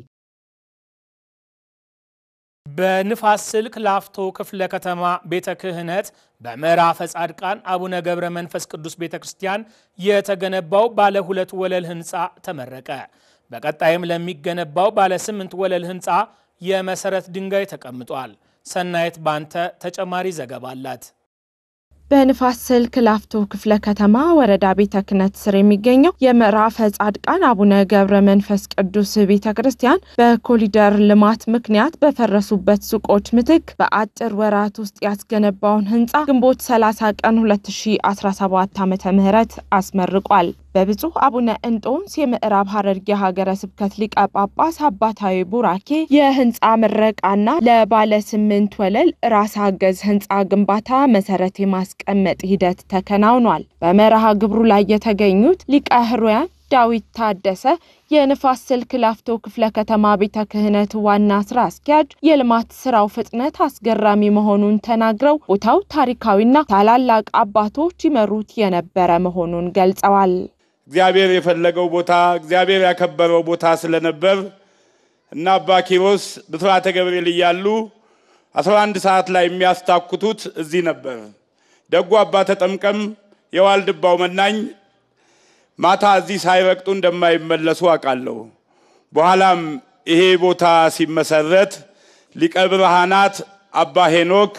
በንፋስ ስልክ ላፍቶ ክፍለ ከተማ ቤተ ክህነት በምዕራፈ ጻድቃን አቡነ ገብረ መንፈስ ቅዱስ ቤተክርስቲያን የተገነባው ባለ 2 ወለል ህንጻ ተመረቀ። በቀጣይም ለሚገነባው ባለ 8 ወለል ህንጻ የመሰረት ድንጋይ ተቀምጧል። ሰናይት ባንተ ተጨማሪ ዘገባ አላት። በንፋስ ስልክ ላፍቶ ክፍለ ከተማ ወረዳ ቤተ ክህነት ስር የሚገኘው የምዕራፈ ጻድቃን አቡነ ገብረ መንፈስ ቅዱስ ቤተክርስቲያን በኮሪደር ልማት ምክንያት በፈረሱበት ሱቆች ምትክ በአጭር ወራት ውስጥ ያስገነባውን ህንጻ ግንቦት 30 ቀን 2017 ዓ.ም አስመርቋል። በብፁዕ አቡነ እንጦንስ የምዕራብ ሐረርጌ ሀገረ ስብከት ሊቀ ጳጳስ አባታዊ ቡራኬ የህንጻ ምረቃና ለባለ 8 ወለል ራስ አገዝ ህንጻ ግንባታ መሰረት የማስቀመጥ ሂደት ተከናውኗል። በመርሃ ግብሩ ላይ የተገኙት ሊቀ ሕሩያን ዳዊት ታደሰ የንፋስ ስልክ ላፍቶ ክፍለ ከተማ ቤተ ክህነት ዋና ስራ አስኪያጅ የልማት ስራው ፍጥነት አስገራሚ መሆኑን ተናግረው ቦታው ታሪካዊና ታላላቅ አባቶች ይመሩት የነበረ መሆኑን ገልጸዋል። እግዚአብሔር የፈለገው ቦታ እግዚአብሔር ያከበረው ቦታ ስለነበር እና አባ ኪሮስ ብስራተ ገብርኤል እያሉ 11 ሰዓት ላይ የሚያስታኩቱት እዚህ ነበር። ደጉ አባ ተጠምቀም የዋልድባው መናኝ ማታ እዚህ ሳይረቅጡ እንደማይመለሱ አውቃለሁ። በኋላም ይሄ ቦታ ሲመሰረት ሊቀ ብርሃናት አባ ሄኖክ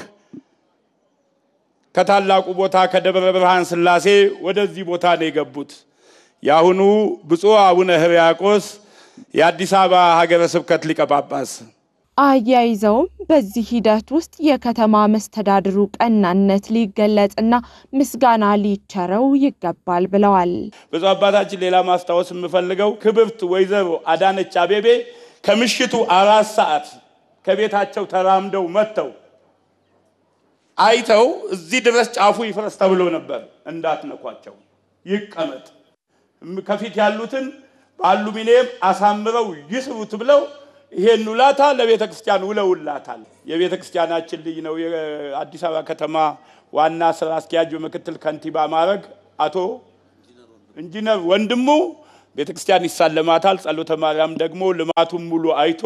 ከታላቁ ቦታ ከደብረ ብርሃን ስላሴ ወደዚህ ቦታ ነው የገቡት። ያሁኑ ብፁዕ አቡነ ሕርያቆስ የአዲስ አበባ ሀገረ ስብከት ሊቀ ጳጳስ አያይዘውም በዚህ ሂደት ውስጥ የከተማ መስተዳድሩ ቀናነት ሊገለጽና ምስጋና ሊቸረው ይገባል ብለዋል። ብፁዕ አባታችን ሌላ ማስታወስ የምፈልገው ክብርት ወይዘሮ አዳነች አቤቤ ከምሽቱ 4 ሰዓት ከቤታቸው ተራምደው መጥተው አይተው እዚህ ድረስ ጫፉ ይፍረስ ተብሎ ነበር። እንዳትነኳቸው ይቀመጥ፣ ከፊት ያሉትን በአሉሚኒየም አሳምረው ይስሩት ብለው ይሄን ውላታ ለቤተ ክርስቲያን ውለውላታል። የቤተ ክርስቲያናችን ልጅ ነው። የአዲስ አበባ ከተማ ዋና ስራ አስኪያጅ ምክትል ከንቲባ ማረግ አቶ ኢንጂነር ወንድሙ ቤተ ክርስቲያን ይሳለማታል። ጸሎተ ማርያም ደግሞ ልማቱን ሙሉ አይቶ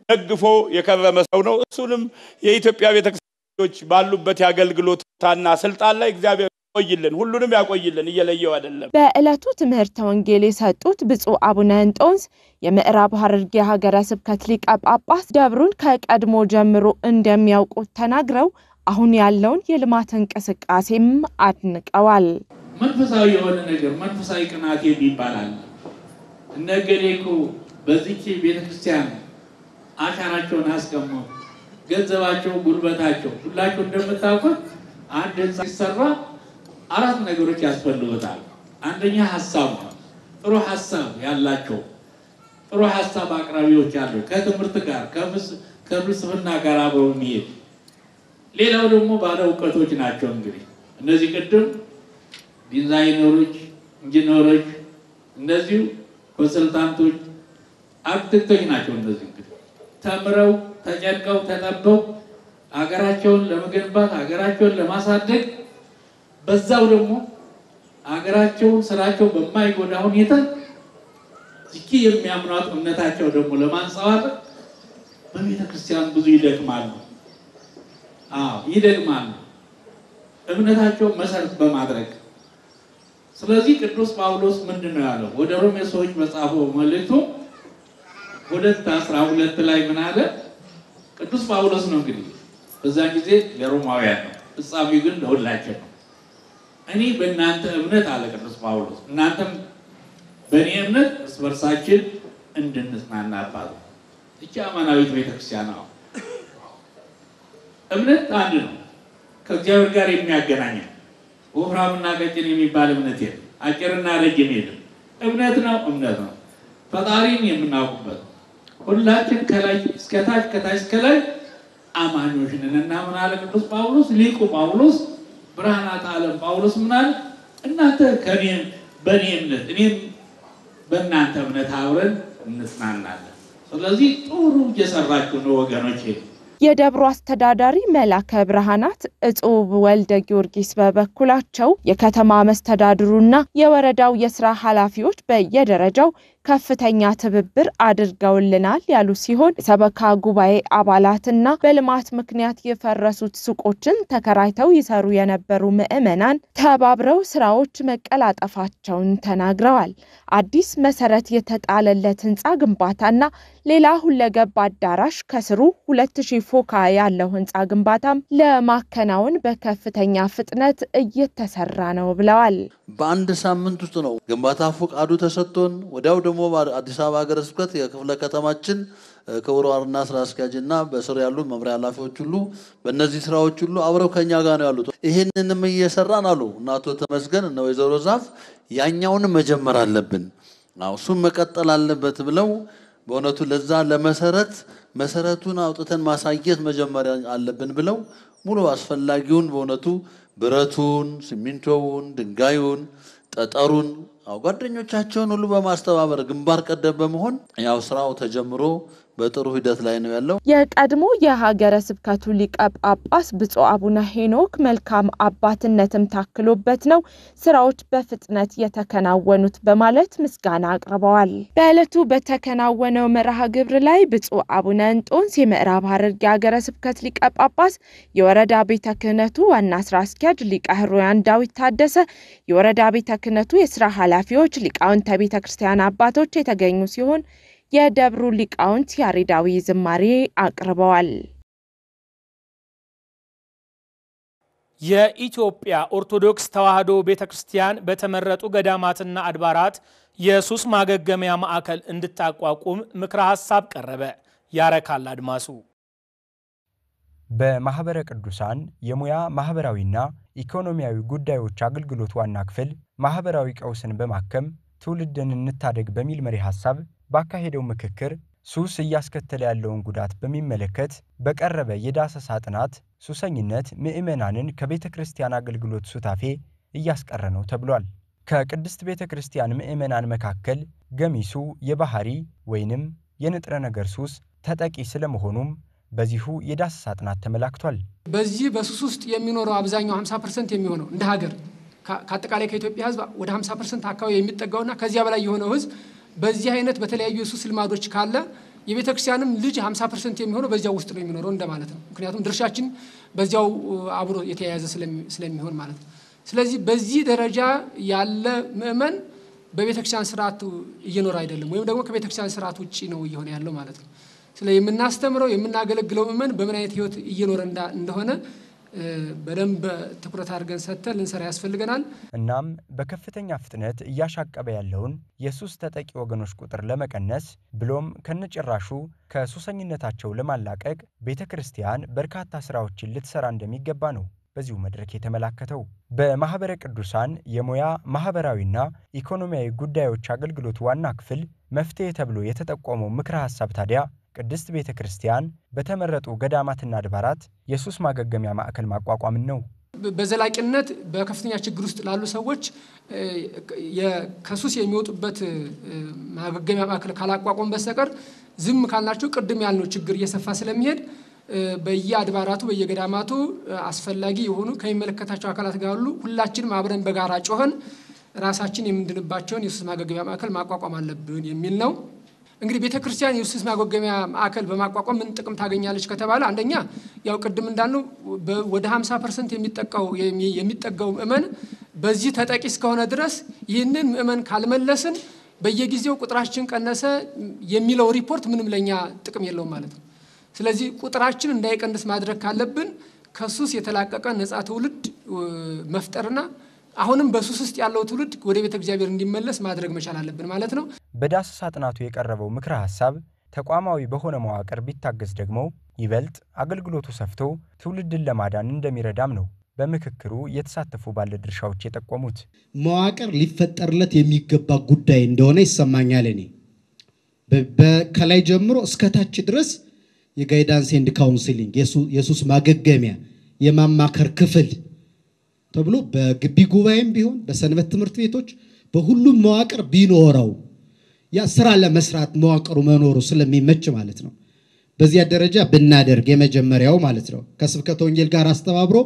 ደግፎ የከረመ ሰው ነው። እሱንም የኢትዮጵያ ቤተ ክርስቲያኖች ባሉበት ያገልግሎታና ስልጣን ላይ እግዚአብሔር ቆይልን፣ ሁሉንም ያቆይልን፣ እየለየው አይደለም። በዕለቱ ትምህርተ ወንጌል የሰጡት ብፁዕ አቡነ እንጦንስ የምዕራብ ሐረርጌ ሀገረ ስብከት ሊቀ ጳጳስ ደብሩን ከቀድሞ ጀምሮ እንደሚያውቁት ተናግረው አሁን ያለውን የልማት እንቅስቃሴም አድንቀዋል። መንፈሳዊ የሆነ ነገር መንፈሳዊ ቅናት ይባላል። እነገሌኮ በዚህች ቤተክርስቲያን አሻራቸውን አስቀመጡ፣ ገንዘባቸው፣ ጉልበታቸው ሁላችሁ እንደምታውቁት አንድ ህንጻ ሲሰራ 4 ነገሮች ያስፈልጉታል። አንደኛ ሐሳብ፣ ጥሩ ሐሳብ ያላቸው ጥሩ ሐሳብ አቅራቢዎች አሉ፣ ከትምህርት ጋር ከፍልስፍና ጋር አብረው የሚሄድ። ሌላው ደግሞ ባለ እውቀቶች ናቸው። እንግዲህ እነዚህ ቅድም ዲዛይነሮች፣ ኢንጂነሮች፣ እነዚህ ኮንሰልታንቶች፣ አርክቴክቶች ናቸው። እነዚህ እንግዲህ ተምረው ተጨንቀው ተጠበው ሀገራቸውን ለመገንባት ሀገራቸውን ለማሳደግ በዛው ደግሞ ሀገራቸውን ስራቸው በማይጎዳ ሁኔታ እቺ የሚያምኗት እምነታቸው ደግሞ ለማንጸባረቅ በቤተክርስቲያን ብዙ ይደክማሉ። ይደክማሉ እምነታቸው መሰረት በማድረግ። ስለዚህ ቅዱስ ጳውሎስ ምንድነው ያለው? ወደ ሮሜ ሰዎች በጻፈው መልእክቱ 2:12 ላይ ምን አለ? ቅዱስ ጳውሎስ ነው እንግዲህ በዛን ጊዜ ለሮማውያን ነው፣ ፍጻሜው ግን ለሁላችን ነው። እኔ በእናንተ እምነት አለ ቅዱስ ጳውሎስ፣ እናንተም በእኔ እምነት እርስ በርሳችን እንድንጽናናባት። እቺ አማናዊት ቤተክርስቲያን ነው። እምነት አንድ ነው፣ ከእግዚአብሔር ጋር የሚያገናኝ ወፍራምና ቀጭን የሚባል እምነት የለም፣ አጭርና ረጅም የለም። እምነት ነው፣ እምነት ነው። ፈጣሪን የምናውቁበት ሁላችን ከላይ እስከ ታች ከታች እስከ ላይ አማኞች ነንና ምን አለ ቅዱስ ጳውሎስ? ሊቁ ጳውሎስ ብርሃናት ዓለም ጳውሎስ ምን አለ? እናንተ ከኔም በእኔ እምነት እኔም በእናንተ እምነት አብረን እንጽናናለን። ስለዚህ ጥሩ እየሰራችሁ ነው ወገኖቼ። የደብሩ አስተዳዳሪ መላከ ብርሃናት እጹብ ወልደ ጊዮርጊስ በበኩላቸው የከተማ መስተዳድሩና የወረዳው የስራ ኃላፊዎች በየደረጃው ከፍተኛ ትብብር አድርገውልናል ያሉ ሲሆን የሰበካ ጉባኤ አባላትና በልማት ምክንያት የፈረሱት ሱቆችን ተከራይተው ይሰሩ የነበሩ ምዕመናን ተባብረው ስራዎች መቀላጠፋቸውን ተናግረዋል። አዲስ መሰረት የተጣለለት ህንጻ ግንባታና ሌላ ሁለገብ አዳራሽ ከስሩ 2000 ፎካ ያለው ህንጻ ግንባታም ለማከናወን በከፍተኛ ፍጥነት እየተሰራ ነው ብለዋል። በአንድ ሳምንት ውስጥ ነው ግንባታ ፈቃዱ ተሰጥቶን ወዲያው ደግሞ አዲስ አበባ ሀገረ ስብከት የክፍለ ከተማችን ክቡር ዋና ስራ አስኪያጅና በስር ያሉ መምሪያ ኃላፊዎች ሁሉ በእነዚህ ስራዎች ሁሉ አብረው ከኛ ጋር ነው ያሉት። ይሄንንም እየሰራን አሉ እና አቶ ተመስገን እና ወይዘሮ ዛፍ ያኛውን መጀመር አለብን፣ እሱም መቀጠል አለበት ብለው በእውነቱ ለዛ መሰረቱን አውጥተን ማሳየት መጀመር አለብን ብለው ሙሉ አስፈላጊውን በእውነቱ ብረቱን፣ ሲሚንቶውን፣ ድንጋዩን፣ ጠጠሩን ጓደኞቻቸውን ሁሉ በማስተባበር ግንባር ቀደም በመሆን ያው ስራው ተጀምሮ በጥሩ ሂደት ላይ ነው ያለው። የቀድሞ የሀገረ ስብከቱ ሊቀ ጳጳስ ብፁዕ አቡነ ሄኖክ መልካም አባትነትም ታክሎበት ነው ስራዎች በፍጥነት የተከናወኑት በማለት ምስጋና አቅርበዋል። በዕለቱ በተከናወነው መርሃ ግብር ላይ ብፁዕ አቡነ እንጦንስ የምዕራብ ሐረርጌ ሀገረ ስብከት ሊቀ ጳጳስ፣ የወረዳ ቤተ ክህነቱ ዋና ስራ አስኪያጅ ሊቀ ሕሩያን ዳዊት ታደሰ፣ የወረዳ ቤተ ክህነቱ የስራ ኃላፊዎች፣ ሊቃውንተ ቤተ ክርስቲያን አባቶች የተገኙ ሲሆን የደብሩ ሊቃውንት ያሬዳዊ ዝማሬ አቅርበዋል። የኢትዮጵያ ኦርቶዶክስ ተዋሕዶ ቤተክርስቲያን በተመረጡ ገዳማትና አድባራት የሱስ ማገገሚያ ማዕከል እንድታቋቁም ምክረ ሐሳብ ቀረበ። ያረካል አድማሱ በማህበረ ቅዱሳን የሙያ ማህበራዊና ኢኮኖሚያዊ ጉዳዮች አገልግሎት ዋና ክፍል ማህበራዊ ቀውስን በማከም ትውልድን እንታደግ በሚል መሪ ሐሳብ ባካሄደው ምክክር ሱስ እያስከተለ ያለውን ጉዳት በሚመለከት በቀረበ የዳሰሳ ጥናት ሱሰኝነት ምዕመናንን ከቤተ ክርስቲያን አገልግሎት ሱታፌ እያስቀረ ነው ተብሏል። ከቅድስት ቤተ ክርስቲያን ምዕመናን መካከል ገሚሱ የባህሪ ወይንም የንጥረ ነገር ሱስ ተጠቂ ስለመሆኑም በዚሁ የዳሰሳ ጥናት ተመላክቷል። በዚህ በሱስ ውስጥ የሚኖረው አብዛኛው 50% የሚሆነው እንደ ሀገር ከአጠቃላይ ከኢትዮጵያ ህዝብ ወደ 50% አካባቢ የሚጠጋውና ከዚያ በላይ የሆነው ህዝብ በዚህ አይነት በተለያዩ የሱስ ልማዶች ካለ የቤተክርስቲያንም ልጅ 50% የሚሆነው በዚያው ውስጥ ነው የሚኖረው እንደማለት ነው። ምክንያቱም ድርሻችን በዚያው አብሮ የተያያዘ ስለሚሆን ማለት ነው። ስለዚህ በዚህ ደረጃ ያለ ምእመን በቤተክርስቲያን ስርዓት እየኖረ አይደለም ወይም ደግሞ ከቤተክርስቲያን ስርዓት ውጪ ነው እየሆነ ያለው ማለት ነው። ስለዚህ የምናስተምረው የምናገለግለው ምእመን በምን አይነት ህይወት እየኖረ እንደሆነ በደንብ ትኩረት አድርገን ሰጥተን ልንሰራ ያስፈልገናል። እናም በከፍተኛ ፍጥነት እያሻቀበ ያለውን የሱስ ተጠቂ ወገኖች ቁጥር ለመቀነስ ብሎም ከነጭራሹ ከሱሰኝነታቸው ለማላቀቅ ቤተክርስቲያን በርካታ ስራዎችን ልትሰራ እንደሚገባ ነው በዚሁ መድረክ የተመላከተው። በማህበረ ቅዱሳን የሙያ ማህበራዊና ኢኮኖሚያዊ ጉዳዮች አገልግሎት ዋና ክፍል መፍትሄ ተብሎ የተጠቆመው ምክረ ሐሳብ ታዲያ ቅድስት ቤተክርስቲያን በተመረጡ ገዳማትና አድባራት የሱስ ማገገሚያ ማዕከል ማቋቋም ነው። በዘላቂነት በከፍተኛ ችግር ውስጥ ላሉ ሰዎች ከሱስ የሚወጡበት ማገገሚያ ማዕከል ካላቋቋም በስተቀር ዝም ካልናቸው ቅድም ያልነው ችግር እየሰፋ ስለሚሄድ በየአድባራቱ በየገዳማቱ አስፈላጊ የሆኑ ከሚመለከታቸው አካላት ጋር ሁላችንም አብረን በጋራ ጮኸን ራሳችን የምንድንባቸውን የሱስ ማገገሚያ ማዕከል ማቋቋም አለብን የሚል ነው። እንግዲህ ቤተክርስቲያን የሱስ ማገገሚያ ማዕከል በማቋቋም ምን ጥቅም ታገኛለች ከተባለ አንደኛ ያው ቅድም እንዳልነው ወደ 50% የሚጠጋው ምእመን በዚህ ተጠቂ እስከሆነ ድረስ ይህንን ምእመን ካልመለስን በየጊዜው ቁጥራችን ቀነሰ የሚለው ሪፖርት ምንም ለኛ ጥቅም የለውም ማለት ነው። ስለዚህ ቁጥራችን እንዳይቀንስ ማድረግ ካለብን ከሱስ የተላቀቀ ነፃ ትውልድ መፍጠርና አሁንም በሱስ ውስጥ ያለው ትውልድ ወደ ቤተ እግዚአብሔር እንዲመለስ ማድረግ መቻል አለብን ማለት ነው። በዳሰሳ ጥናቱ የቀረበው ምክረ ሐሳብ ተቋማዊ በሆነ መዋቅር ቢታገዝ ደግሞ ይበልጥ አገልግሎቱ ሰፍቶ ትውልድን ለማዳን እንደሚረዳም ነው በምክክሩ የተሳተፉ ባለድርሻዎች የጠቆሙት። መዋቅር ሊፈጠርለት የሚገባ ጉዳይ እንደሆነ ይሰማኛል። እኔ ከላይ ጀምሮ እስከ ታች ድረስ የጋይዳንስ ኤንድ ካውንስሊንግ የሱስ ማገገሚያ የማማከር ክፍል ተብሎ በግቢ ጉባኤም ቢሆን በሰንበት ትምህርት ቤቶች በሁሉም መዋቅር ቢኖረው ያ ስራ ለመስራት መዋቅሩ መኖሩ ስለሚመች ማለት ነው። በዚያ ደረጃ ብናደርግ የመጀመሪያው ማለት ነው። ከስብከተ ወንጌል ጋር አስተባብሮ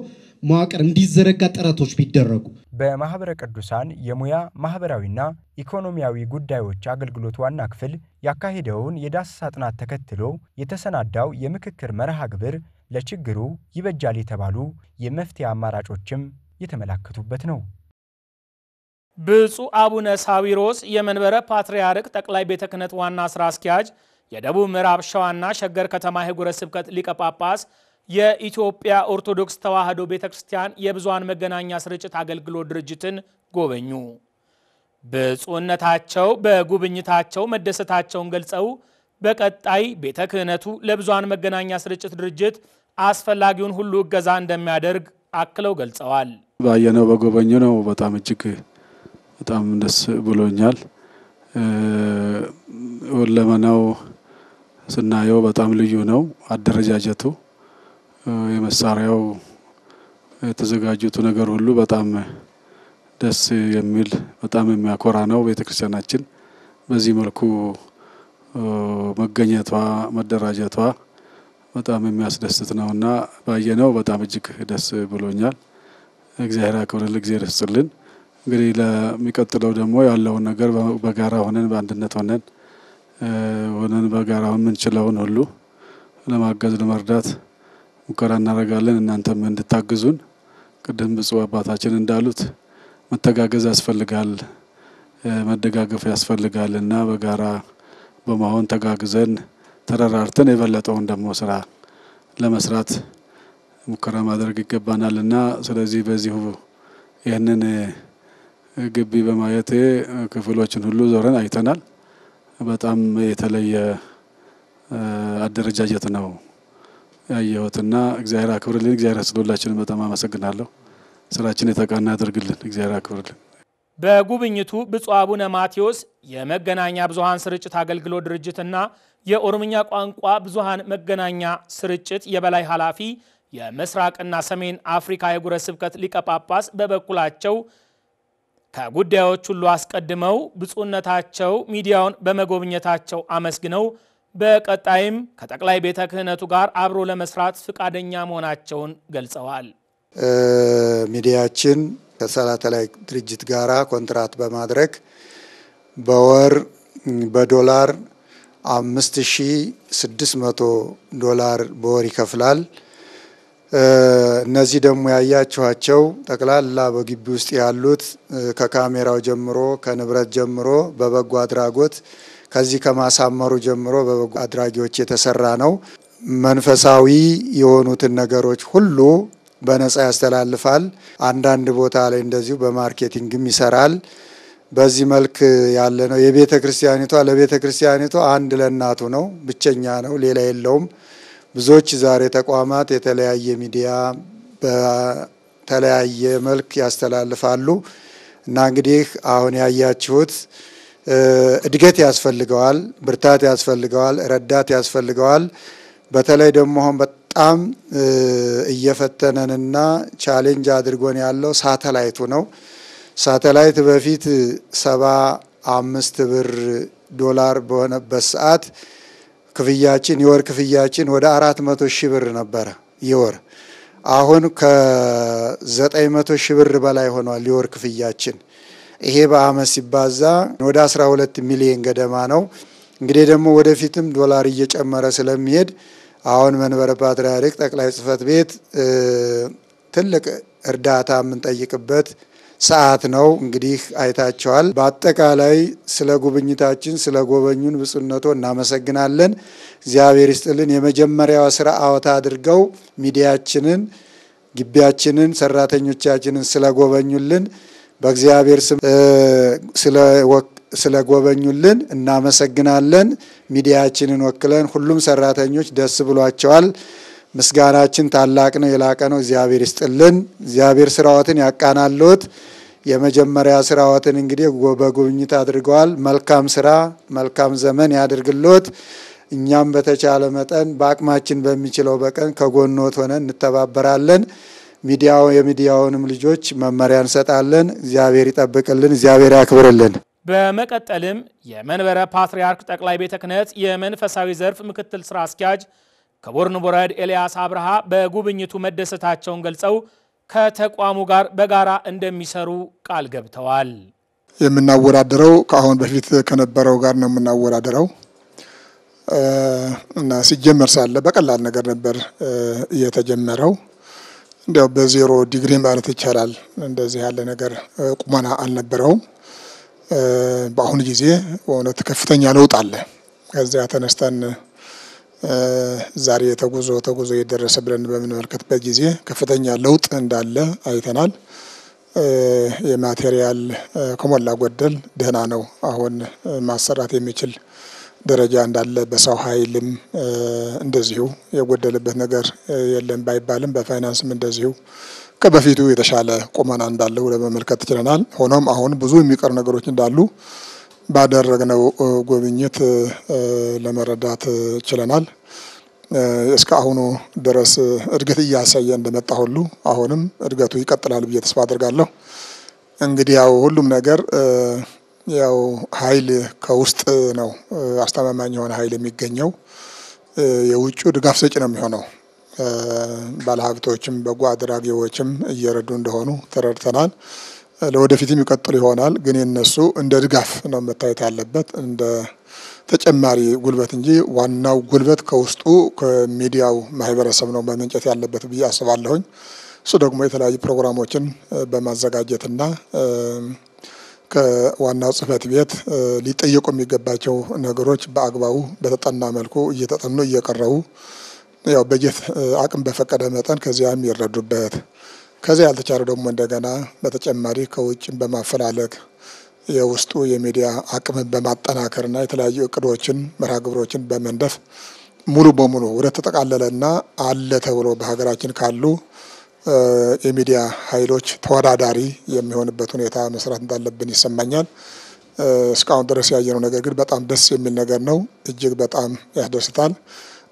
መዋቅር እንዲዘረጋ ጥረቶች ቢደረጉ። በማህበረ ቅዱሳን የሙያ ማህበራዊና ኢኮኖሚያዊ ጉዳዮች አገልግሎት ዋና ክፍል ያካሄደውን የዳሰሳ ጥናት ተከትሎ የተሰናዳው የምክክር መርሃ ግብር ለችግሩ ይበጃል የተባሉ የመፍትሄ አማራጮችም የተመላከቱበት ነው። ብፁዕ አቡነ ሳዊሮስ የመንበረ ፓትርያርክ ጠቅላይ ቤተ ክህነት ዋና ስራ አስኪያጅ፣ የደቡብ ምዕራብ ሸዋና ሸገር ከተማ ሀገረ ስብከት ሊቀ ጳጳስ፣ የኢትዮጵያ ኦርቶዶክስ ተዋሕዶ ቤተክርስቲያን የብዙሃን መገናኛ ስርጭት አገልግሎት ድርጅትን ጎበኙ። ብፁዕነታቸው በጉብኝታቸው መደሰታቸውን ገልጸው በቀጣይ ቤተ ክህነቱ ለብዙሃን መገናኛ ስርጭት ድርጅት አስፈላጊውን ሁሉ እገዛ እንደሚያደርግ አክለው ገልጸዋል። ባየነው በጎበኙ ነው በጣም እጅግ በጣም ደስ ብሎኛል። ወለመናው ስናየው በጣም ልዩ ነው። አደረጃጀቱ የመሳሪያው የተዘጋጁት ነገር ሁሉ በጣም ደስ የሚል በጣም የሚያኮራ ነው። ቤተክርስቲያናችን በዚህ መልኩ መገኘቷ መደራጀቷ በጣም የሚያስደስት ነውና ባየነው በጣም እጅግ ደስ ብሎኛል። እግዚአብሔር ያክብርልን፣ እግዚአብሔር ይስጥልን። እንግዲህ ለሚቀጥለው ደግሞ ያለውን ነገር በጋራ ሆነን በአንድነት ሆነን በጋራ የምንችለውን ሁሉ ለማገዝ ለመርዳት ሙከራ እናደርጋለን። እናንተም እንድታግዙን ቅድም ብፁዕ አባታችን እንዳሉት መተጋገዝ ያስፈልጋል፣ መደጋገፍ ያስፈልጋልና በጋራ በመሆን ተጋግዘን ተረራርተን የበለጠውን ደግሞ ስራ ለመስራት ሙከራ ማድረግ ይገባናልና ስለዚህ በዚሁ ይህንን ግቢ በማየት ክፍሎችን ሁሉ ዞረን አይተናል። በጣም የተለየ አደረጃጀት ነው ያየሁትና እግዚአብሔር አክብርልን፣ እግዚአብሔር ስለሁላችንም በጣም አመሰግናለሁ። ስራችን የተቃና ያድርግልን፣ እግዚአብሔር አክብርልን። በጉብኝቱ ብፁዕ አቡነ ማቴዎስ የመገናኛ ብዙሃን ስርጭት አገልግሎት ድርጅትና የኦሮምኛ ቋንቋ ብዙሃን መገናኛ ስርጭት የበላይ ኃላፊ የምስራቅና ሰሜን አፍሪካ ሀገረ ስብከት ሊቀ ጳጳስ በበኩላቸው ከጉዳዮች ሁሉ አስቀድመው ብፁዕነታቸው ሚዲያውን በመጎብኘታቸው አመስግነው በቀጣይም ከጠቅላይ ቤተ ክህነቱ ጋር አብሮ ለመስራት ፍቃደኛ መሆናቸውን ገልጸዋል። ሚዲያችን ከሳተላይት ድርጅት ጋራ ኮንትራት በማድረግ በወር በዶላር $5600 በወር ይከፍላል። እነዚህ ደግሞ ያያችኋቸው ጠቅላላ በግቢ ውስጥ ያሉት ከካሜራው ጀምሮ ከንብረት ጀምሮ በበጎ አድራጎት ከዚህ ከማሳመሩ ጀምሮ በበጎ አድራጊዎች የተሰራ ነው። መንፈሳዊ የሆኑትን ነገሮች ሁሉ በነፃ ያስተላልፋል። አንዳንድ ቦታ ላይ እንደዚሁ በማርኬቲንግም ይሰራል። በዚህ መልክ ያለ ነው። የቤተ ክርስቲያኒቷ ለቤተ ክርስቲያኒቷ አንድ ለእናቱ ነው፣ ብቸኛ ነው፣ ሌላ የለውም። ብዙዎች ዛሬ ተቋማት የተለያየ ሚዲያ በተለያየ መልክ ያስተላልፋሉ እና እንግዲህ አሁን ያያችሁት እድገት ያስፈልገዋል፣ ብርታት ያስፈልገዋል፣ ረዳት ያስፈልገዋል። በተለይ ደግሞ አሁን በጣም እየፈተነንና ቻሌንጅ አድርጎን ያለው ሳተላይቱ ነው። ሳተላይት በፊት 75 ብር ዶላር በሆነበት ሰዓት ክፍያችን የወር ክፍያችን ወደ 400 ሺህ ብር ነበረ የወር። አሁን ከ900 ሺህ ብር በላይ ሆኗል የወር ክፍያችን። ይሄ በአመት ሲባዛ ወደ 12 ሚሊዮን ገደማ ነው። እንግዲህ ደግሞ ወደፊትም ዶላር እየጨመረ ስለሚሄድ አሁን መንበረ ፓትርያርክ ጠቅላይ ጽሕፈት ቤት ትልቅ እርዳታ የምንጠይቅበት ሰዓት ነው። እንግዲህ አይታቸዋል። በአጠቃላይ ስለ ጉብኝታችን ስለ ጎበኙን ብፁዕነቶ እናመሰግናለን። እግዚአብሔር ይስጥልን። የመጀመሪያው ስራ አወታ አድርገው ሚዲያችንን፣ ግቢያችንን፣ ሰራተኞቻችንን ስለ ጎበኙልን በእግዚአብሔር ስም ስለ ጎበኙልን እናመሰግናለን። ሚዲያችንን ወክለን ሁሉም ሰራተኞች ደስ ብሏቸዋል። ምስጋናችን ታላቅ ነው፣ የላቀ ነው። እግዚአብሔር ይስጥልን። እግዚአብሔር ስራዎትን ያቃናልዎት። የመጀመሪያ ስራዎትን እንግዲህ በጉብኝት አድርገዋል። መልካም ስራ መልካም ዘመን ያድርግልዎት። እኛም በተቻለ መጠን በአቅማችን በሚችለው በቀን ከጎንዎት ሆነን እንተባበራለን። የሚዲያውንም ልጆች መመሪያ እንሰጣለን። እግዚአብሔር ይጠብቅልን፣ እግዚአብሔር ያክብርልን። በመቀጠልም የመንበረ ፓትርያርክ ጠቅላይ ቤተ ክህነት የመንፈሳዊ ዘርፍ ምክትል ስራ አስኪያጅ ክቡር ንቡረእድ ኤልያስ አብርሃ በጉብኝቱ መደሰታቸውን ገልጸው ከተቋሙ ጋር በጋራ እንደሚሰሩ ቃል ገብተዋል። የምናወዳደረው ከአሁን በፊት ከነበረው ጋር ነው የምናወዳደረው እና ሲጀመር ሳለ በቀላል ነገር ነበር የተጀመረው። እንዲያው በዜሮ ዲግሪ ማለት ይቻላል እንደዚህ ያለ ነገር ቁመና አልነበረውም። በአሁኑ ጊዜ በእውነት ከፍተኛ ለውጥ አለ። ከዚያ ተነስተን ዛሬ ተጉዞ የደረሰ ብለን በምንመለከትበት ጊዜ ከፍተኛ ለውጥ እንዳለ አይተናል። የማቴሪያል ከሞላ ጎደል ደህና ነው። አሁን ማሰራት የሚችል ደረጃ እንዳለ በሰው ኃይልም እንደዚሁ የጎደለበት ነገር የለም ባይባልም በፋይናንስም እንደዚሁ ከበፊቱ የተሻለ ቁመና እንዳለው ለመመልከት ችለናል። ሆኖም አሁን ብዙ የሚቀር ነገሮች እንዳሉ ባደረግነው ጉብኝት ለመረዳት ችለናል። እስከ አሁኑ ድረስ እድገት እያሳየ እንደመጣ ሁሉ አሁንም እድገቱ ይቀጥላል ብዬ ተስፋ አድርጋለሁ። እንግዲህ ያው ሁሉም ነገር ያው ኃይል ከውስጥ ነው አስተማማኝ የሆነ ኃይል የሚገኘው። የውጭው ድጋፍ ሰጪ ነው የሚሆነው። ባለሀብቶችም በጎ አድራጊዎችም እየረዱ እንደሆኑ ተረድተናል። ለወደፊትም ይቀጥሉ ይሆናል። ግን የነሱ እንደ ድጋፍ ነው መታየት ያለበት እንደ ተጨማሪ ጉልበት እንጂ ዋናው ጉልበት ከውስጡ ከሚዲያው ማህበረሰብ ነው መመንጨት ያለበት ብዬ አስባለሁኝ። እሱ ደግሞ የተለያዩ ፕሮግራሞችን በማዘጋጀትና ከዋናው ጽሕፈት ቤት ሊጠየቁ የሚገባቸው ነገሮች በአግባቡ በተጠና መልኩ እየተጠኑ እየቀረቡ ያው በጀት አቅም በፈቀደ መጠን ከዚያም ይረዱበት ከዚያ ያልተቻለ ደግሞ እንደገና በተጨማሪ ከውጭም በማፈላለግ የውስጡ የሚዲያ አቅምን በማጠናከርና የተለያዩ እቅዶችን መርሃ ግብሮችን በመንደፍ ሙሉ በሙሉ ወደ ተጠቃለለና አለ ተብሎ በሀገራችን ካሉ የሚዲያ ኃይሎች ተወዳዳሪ የሚሆንበት ሁኔታ መስራት እንዳለብን ይሰማኛል። እስካሁን ድረስ ያየነው ነገር ግን በጣም ደስ የሚል ነገር ነው። እጅግ በጣም ያስደስታል።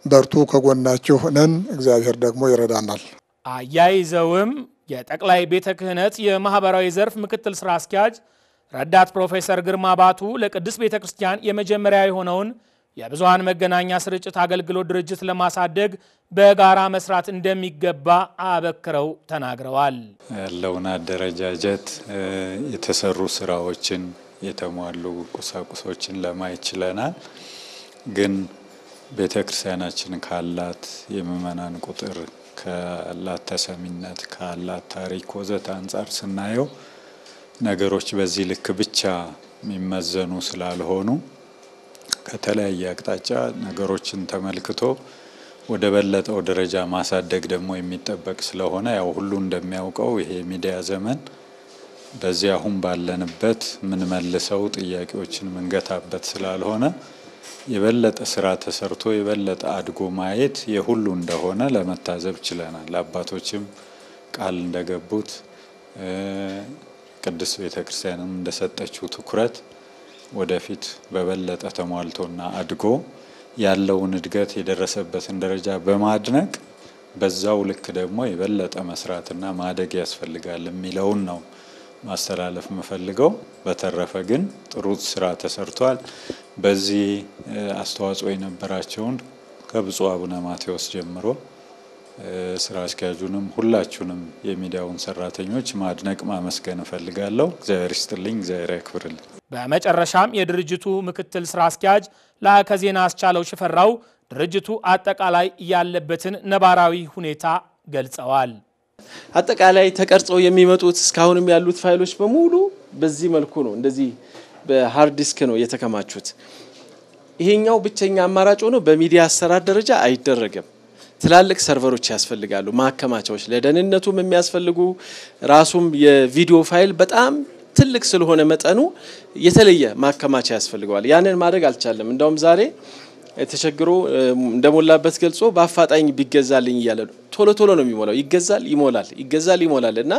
በርቱ፣ ከጎናችሁ ነን፣ እግዚአብሔር ደግሞ ይረዳናል። አያይዘውም የጠቅላይ ቤተ ክህነት የማህበራዊ ዘርፍ ምክትል ስራ አስኪያጅ ረዳት ፕሮፌሰር ግርማ ባቱ ለቅድስት ቤተ ክርስቲያን የመጀመሪያ የሆነውን የብዙሃን መገናኛ ስርጭት አገልግሎት ድርጅት ለማሳደግ በጋራ መስራት እንደሚገባ አበክረው ተናግረዋል። ያለውን አደረጃጀት የተሰሩ ስራዎችን የተሟሉ ቁሳቁሶችን ለማየት ችለናል። ግን ቤተ ክርስቲያናችን ካላት የምእመናን ቁጥር ካላት ተሰሚነት ካላት ታሪክ ወዘተ አንጻር ስናየው ነገሮች በዚህ ልክ ብቻ የሚመዘኑ ስላልሆኑ ከተለያየ አቅጣጫ ነገሮችን ተመልክቶ ወደ በለጠው ደረጃ ማሳደግ ደግሞ የሚጠበቅ ስለሆነ ያው ሁሉ እንደሚያውቀው ይሄ ሚዲያ ዘመን በዚህ አሁን ባለንበት ምን መልሰው ጥያቄዎችን መንገታበት ስላልሆነ የበለጠ ስራ ተሰርቶ የበለጠ አድጎ ማየት የሁሉ እንደሆነ ለመታዘብ ችለናል። አባቶችም ቃል እንደገቡት ቅድስት ቤተክርስቲያንም እንደሰጠችው ትኩረት ወደፊት በበለጠ ተሟልቶና አድጎ ያለውን እድገት የደረሰበትን ደረጃ በማድነቅ በዛው ልክ ደግሞ የበለጠ መስራትና ማደግ ያስፈልጋል የሚለውን ነው ማስተላለፍ መፈልገው። በተረፈ ግን ጥሩ ስራ ተሰርቷል። በዚህ አስተዋጽኦ የነበራቸውን ከብፁዕ አቡነ ማቴዎስ ጀምሮ ስራ አስኪያጁንም ሁላችሁንም የሚዲያውን ሰራተኞች ማድነቅ ማመስገን እፈልጋለሁ። እግዚአብሔር ይስጥልኝ፣ እግዚአብሔር ያክብርልኝ። በመጨረሻም የድርጅቱ ምክትል ስራ አስኪያጅ ላከ ዜና አስቻለው ሽፈራው ድርጅቱ አጠቃላይ ያለበትን ነባራዊ ሁኔታ ገልጸዋል። አጠቃላይ ተቀርጸው የሚመጡት እስካሁንም ያሉት ፋይሎች በሙሉ በዚህ መልኩ ነው፣ እንደዚህ በሃርድ ዲስክ ነው የተከማቹት። ይሄኛው ብቸኛ አማራጭ ሆኖ በሚዲያ አሰራር ደረጃ አይደረግም። ትላልቅ ሰርቨሮች ያስፈልጋሉ፣ ማከማቻዎች ለደህንነቱም የሚያስፈልጉ ራሱም የቪዲዮ ፋይል በጣም ትልቅ ስለሆነ መጠኑ የተለየ ማከማቻ ያስፈልገዋል። ያንን ማድረግ አልቻለም። እንደውም ዛሬ ተቸግሮ እንደሞላበት ገልጾ በአፋጣኝ ቢገዛልኝ እያለ ቶሎ ቶሎ ነው የሚሞላው። ይገዛል ይሞላል፣ ይገዛል ይሞላል እና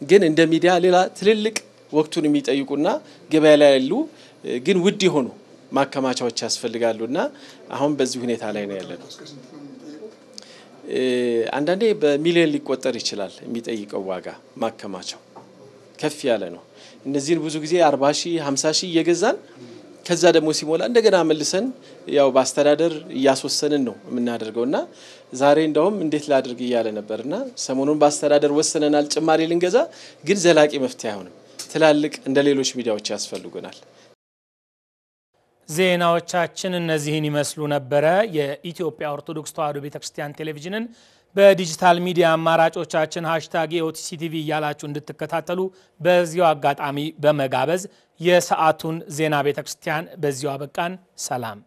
ግን እንደ ሚዲያ ሌላ ትልልቅ ወቅቱን የሚጠይቁና ገበያ ላይ ያሉ ግን ውድ የሆኑ ማከማቻዎች ያስፈልጋሉና አሁን በዚህ ሁኔታ ላይ ነው ያለነው። አንዳንዴ በሚሊዮን ሊቆጠር ይችላል የሚጠይቀው ዋጋ ማከማቻው ከፍ ያለ ነው። እነዚህን ብዙ ጊዜ 40 ሺህ 50 ሺህ እየገዛን ከዛ ደግሞ ሲሞላ እንደገና መልሰን ያው በአስተዳደር እያስወሰንን ነው የምናደርገውና ዛሬ እንደውም እንዴት ላድርግ እያለ ነበርና ሰሞኑን በአስተዳደር ወሰነናል ጭማሪ ልንገዛ፣ ግን ዘላቂ መፍትሄ አይሆንም። ትላልቅ እንደ ሌሎች ሚዲያዎች ያስፈልጉናል። ዜናዎቻችን እነዚህን ይመስሉ ነበረ። የኢትዮጵያ ኦርቶዶክስ ተዋሕዶ ቤተክርስቲያን ቴሌቪዥንን በዲጂታል ሚዲያ አማራጮቻችን #EOTCTV እያላችሁ እንድትከታተሉ በዚሁ አጋጣሚ በመጋበዝ የሰዓቱን ዜና ቤተክርስቲያን በዚሁ አበቃን። ሰላም።